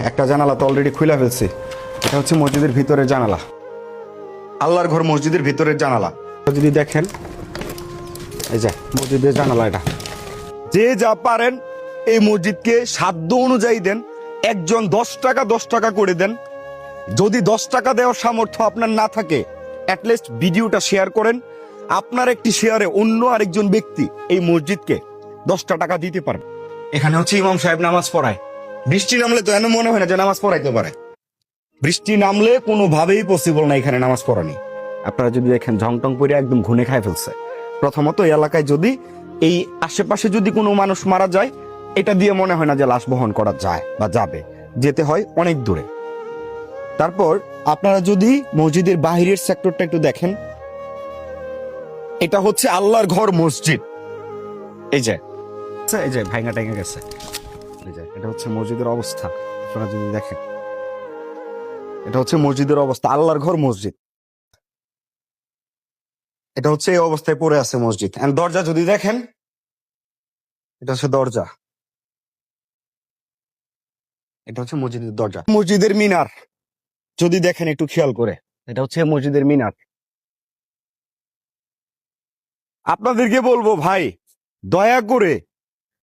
একটা জানালা তো অলরেডি খুলে ফেলছি। এটা হচ্ছে মসজিদের ভিতরের জানালা, আল্লাহর ঘর মসজিদের ভিতরের জানালা। যদি দেখেন এই যে মসজিদের জানালা, এটা যে যা পারেন এই মসজিদকে সাধ্য অনুযায়ী দেন। একজন 10 টাকা করে দেন। যদি 10 টাকা দেওয়ার সামর্থ্য আপনার না থাকে, অ্যাটলিস্ট ভিডিওটা শেয়ার করেন। আপনার একটি শেয়ারে অন্য আরেকজন ব্যক্তি এই মসজিদকে 10 টাকা দিতে পারবে। এখানে হচ্ছে ইমাম সাহেব নামাজ পড়ায়। বৃষ্টি নামলে তো এমন মনে হয় না যে নামাজ পড়াইতে পারে। বৃষ্টি নামলে কোনোভাবেই পসিবল না এখানে নামাজ পড়ানি। আপনারা যদি দেখেন ঝংটং করে একদম ঘুনে খায় ফেলছে। প্রথমত এই এলাকায় যদি এই আশেপাশে যদি কোনো মানুষ মারা যায়, এটা দিয়ে মনে হয় না যে লাশ বহন করা যায় বা যাবে, যেতে হয় অনেক দূরে। তারপর আপনারা যদি মসজিদের বাহিরের সেক্টরটা একটু দেখেন, এটা হচ্ছে আল্লাহর ঘর মসজিদ। এই যে ভাঙা টাইঙা গেছে। এই যে এটা হচ্ছে মসজিদের অবস্থা। আপনারা যদি দেখেন, এটা হচ্ছে মসজিদের অবস্থা, আল্লাহর ঘর মসজিদ। এটা হচ্ছে এই অবস্থায় পড়ে আছে মসজিদ। এন্ড দরজা যদি দেখেন, এটা হচ্ছে দরজা, এটা হচ্ছে মসজিদের দরজা। মসজিদের মিনার যদি দেখেন একটু খেয়াল করে, এটা হচ্ছে মসজিদের মিনার। আপনাদেরকে বলবো ভাই, দয়া করে